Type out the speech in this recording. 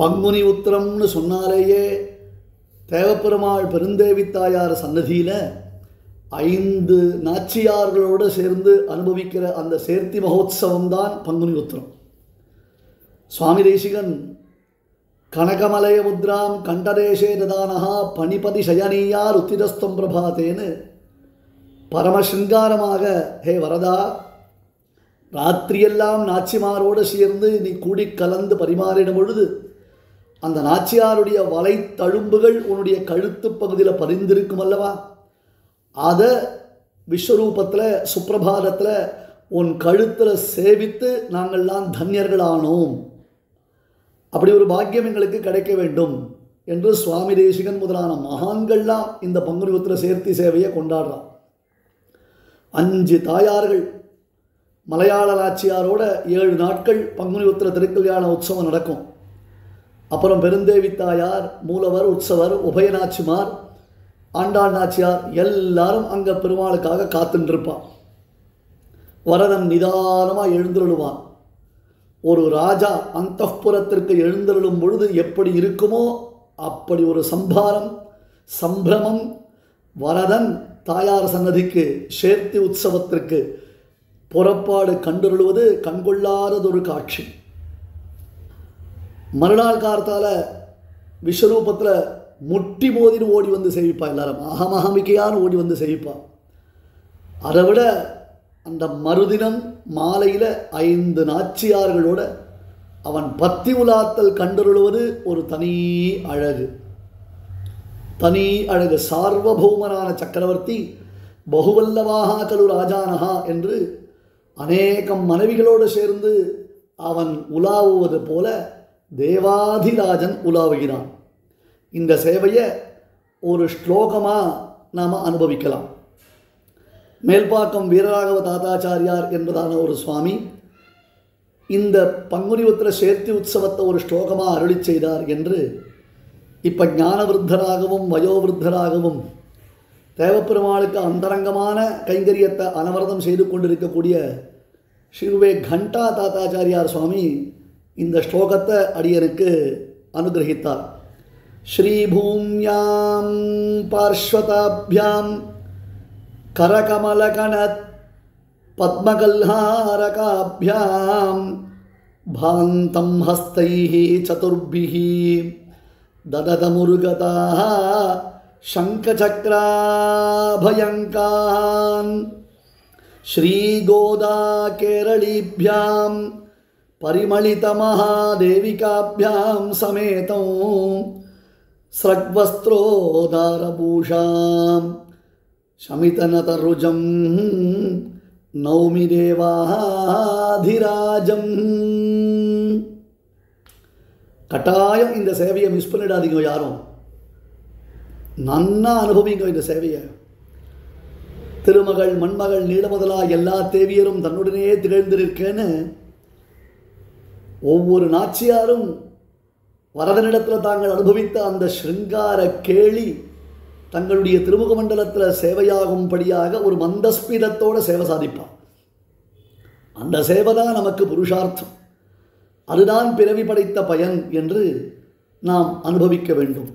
பங்குனி உத்திரம்னு சொன்னாலேயே தேவப்பெருமாள் பெருந்தேவி தாயார் சன்னதியில் 5 நாச்சியார்களோடு சேர்ந்து அனுபவிக்கிற அந்த சேர்த்தி மகோத்சவம் தான் பங்குனி உத்திரம். சுவாமி தேசிகன் கனகமலய முத்ராம் கண்டதேசே ததானஹா பணிபதி சயனீயார் உத்திரஸ்தம் பிரபாத்தேன்னு பரமசிங்காரமாக, ஹே வரதா, ராத்திரியெல்லாம் நாச்சிமாரோடு சேர்ந்து நீ கூடி கலந்து பரிமாறிடும் பொழுது அந்த நாச்சியாருடைய வலை தழும்புகள் உன்னுடைய கழுத்து பகுதியில் பதிந்திருக்கும் அல்லவா, அதை விஸ்வரூபத்தில் சுப்பிரபாதத்தில் உன் கழுத்தில் சேவித்து நாங்கள்லாம் தன்யர்களானோம், அப்படி ஒரு பாக்கியம் எங்களுக்கு கிடைக்க வேண்டும் என்று சுவாமி தேசிகன் முதலான மகான்கள்லாம் இந்த பங்குனி உத்திர சேர்த்தி சேவையை கொண்டாடுறான். 5 தாயார்கள் மலையாள நாச்சியாரோட 7 நாட்கள் பங்குனி உத்திர திருக்கல்யாண உற்சவம் நடக்கும். அப்புறம் பெருந்தேவி தாயார், மூலவர், உற்சவர், உபயநாச்சிமார், ஆண்டாள் நாச்சியார் எல்லாரும் அங்கே பெருமாளுக்காக காத்துருப்பான். வரதன் நிதானமாக எழுந்தருளுவான். ஒரு ராஜா அந்தப்புறத்திற்கு எழுந்தருளும் பொழுது எப்படி இருக்குமோ அப்படி ஒரு சம்பிரமம் வரதன் தாயார் சன்னதிக்கு சேர்த்தி உற்சவத்திற்கு புறப்பாடு கண்டருளுவது கண்கொள்ளாததொரு காட்சி. மறுநாள் காலத்தால் விஸ்வரூபத்தில் முட்டி மோதின்னு ஓடி வந்து சேவிப்பா. எல்லாரும் அகமகமிக்கையான்னு ஓடி வந்து சேவிப்பா. அதை விட அந்த மறுதினம் மாலையில் 5 நாச்சியார்களோட அவன் பத்தி உலாத்தல் கண்டருளுவது ஒரு தனி அழகு. சார்வபௌமனான சக்கரவர்த்தி பகுவல்லவாக கலு ராஜானஹா என்று அநேகம் மனைவிகளோடு சேர்ந்து அவன் உலாவுவது போல தேவாதிராஜன் உலாவுகிறான். இந்த சேவையை ஒரு ஸ்லோகமாக நாம் அனுபவிக்கலாம். மேல்பாக்கம் வீரராகவ தாத்தாச்சாரியார் என்பதான ஒரு சுவாமி இந்த பங்குனி உத்திர சேர்த்தி உற்சவத்தை ஒரு ஸ்லோகமாக அருளி செய்தார் என்று இப்போ ஞானவிருத்தராகவும் வயோவிருத்தராகவும் தேவப்பெருமாளுக்கு அந்தரங்கமான கைங்கரியத்தை அனவரதம் செய்து கொண்டிருக்கக்கூடிய ஸ்ரீ கண்டா தாத்தாச்சாரியார் சுவாமி இந்த ஸ்லோகத்தை அடியனுக்கு அனுகிரகித்தார். ஸ்ரீபூம்யாம் பார்ஸ்வதாபியாம் கரகமலகணத் பத்மகல்ஹாரகாபியாம் பாந்தம் ஹஸ்தைஹி சதுர்பிஹி தததமுருகதாः சங்கசக்ராபயங்கான் ஸ்ரீகோதா கேரளீபியாம் பரிமளிதமஹாதேவிகாபியாம் சமேதம் ஸ்ரக்வஸ்த்ரோதாரபூஷாம் சமிதனதருஜம் நௌமி தேவாதிராஜம். கட்டாயம் இந்த சேவையை மிஸ் பண்ணிடாதீங்க. யாரும் நன்னா அனுபவிங்க இந்த சேவையை. திருமகள் மண்மகள் நீளமுதலா எல்லா தேவியரும் தன்னுடனே திகழ்ந்திருக்கேன்னு ஒவ்வொரு நாச்சியாரும் வரதனிடத்தில் தாங்கள் அனுபவித்த அந்த ஸ்ருங்கார கேளி தங்களுடைய திருமுக மண்டலத்தில் சேவையாகும்படியாக ஒரு மந்தஸ்பீதத்தோடு சேவை சாதிப்பான். அந்த சேவை தான் நமக்கு புருஷார்த்தம், அதுதான் பிறவி படைத்த பயன் என்று நாம் அனுபவிக்க வேண்டும்.